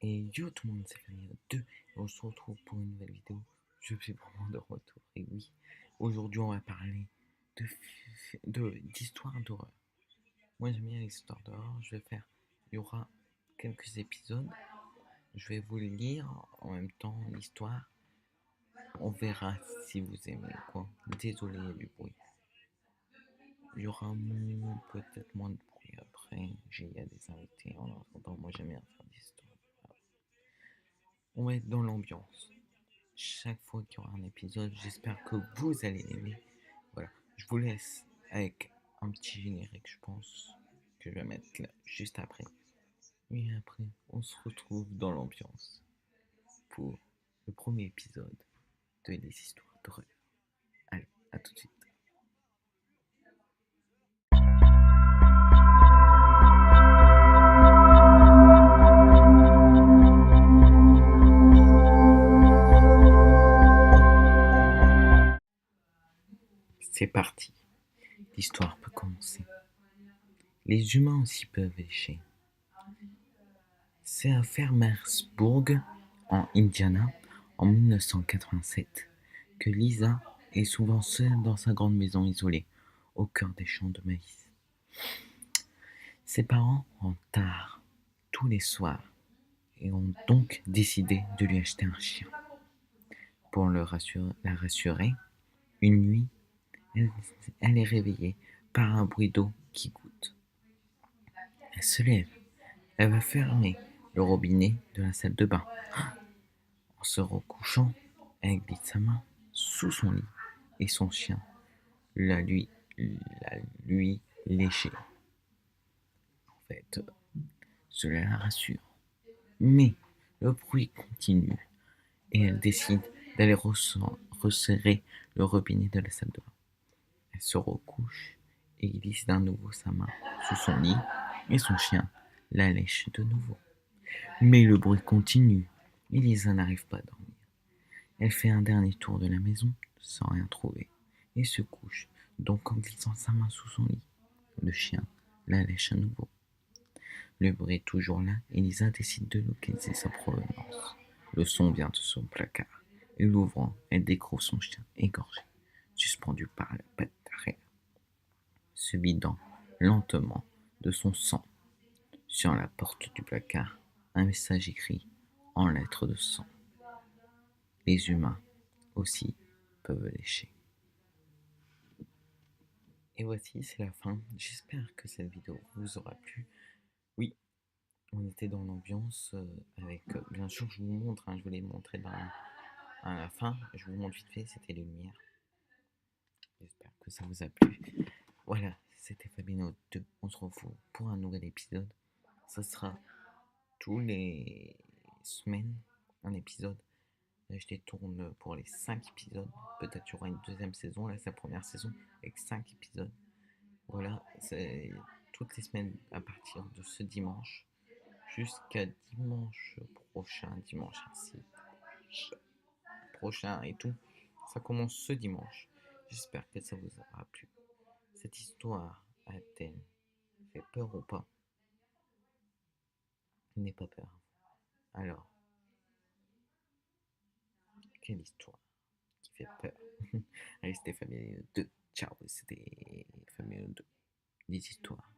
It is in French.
Et yo tout le monde, c'est Famille 2 et on se retrouve pour une nouvelle vidéo. Je suis vraiment de retour. Et oui, aujourd'hui on va parler d'histoires d'horreur. Moi j'aime bien les histoires d'horreur. Il y aura quelques épisodes. Je vais vous les lire en même temps l'histoire. On verra si vous aimez quoi. Désolé, il y a du bruit. Il y aura peut-être moins de bruit après. Il y a des invités en attendant. Moi j'aime bien faire des histoires. On va être dans l'ambiance. Chaque fois qu'il y aura un épisode, j'espère que vous allez l'aimer. Voilà, je vous laisse avec un petit générique, je pense, que je vais mettre là, juste après. Et après, on se retrouve dans l'ambiance pour le premier épisode de Les Histoires d'horreur. Allez, à tout de suite. C'est parti. L'histoire peut commencer. Les humains aussi peuvent lécher. C'est à Farmersburg, en Indiana, en 1987, que Lisa est souvent seule dans sa grande maison isolée, au cœur des champs de maïs. Ses parents rentrent tard, tous les soirs, et ont donc décidé de lui acheter un chien. Pour la rassurer, une nuit, elle est réveillée par un bruit d'eau qui goutte. Elle se lève, elle va fermer le robinet de la salle de bain. En se recouchant, elle glisse sa main sous son lit et son chien la lui lécher. En fait, cela la rassure. Mais le bruit continue et elle décide d'aller resserrer le robinet de la salle de bain. Elle se recouche et glisse d'un nouveau sa main sous son lit et son chien la lèche de nouveau. Mais le bruit continue et Lisa n'arrive pas à dormir. Elle fait un dernier tour de la maison sans rien trouver et se couche donc en glissant sa main sous son lit. Le chien la lèche à nouveau. Le bruit est toujours là et Lisa décide de localiser sa provenance. Le son vient de son placard et l'ouvrant, elle découvre son chien égorgé, suspendu par la patte d'arrière, se vidant lentement de son sang. Sur la porte du placard, un message écrit en lettres de sang. Les humains aussi peuvent lécher. Et voici, c'est la fin. J'espère que cette vidéo vous aura plu. Oui, on était dans l'ambiance avec, bien sûr, je vous montre, je vous l'ai montré à la fin. Je vous montre vite fait, c'était les lumières. J'espère que ça vous a plu. Voilà, c'était Fabino 2. On se retrouve pour un nouvel épisode. Ça sera tous les semaines un épisode. Je les tourne pour les 5 épisodes. Peut-être qu'il y aura une deuxième saison. Là, c'est la première saison avec 5 épisodes. Voilà, c'est toutes les semaines à partir de ce dimanche jusqu'à dimanche prochain. Dimanche ainsi prochain et tout. Ça commence ce dimanche. J'espère que ça vous aura plu. Cette histoire a-t-elle fait peur ou pas? N'aie pas peur. Alors, quelle histoire qui fait peur? Allez, c'était Famille 2. Ciao, c'était Famille 2. Des histoires.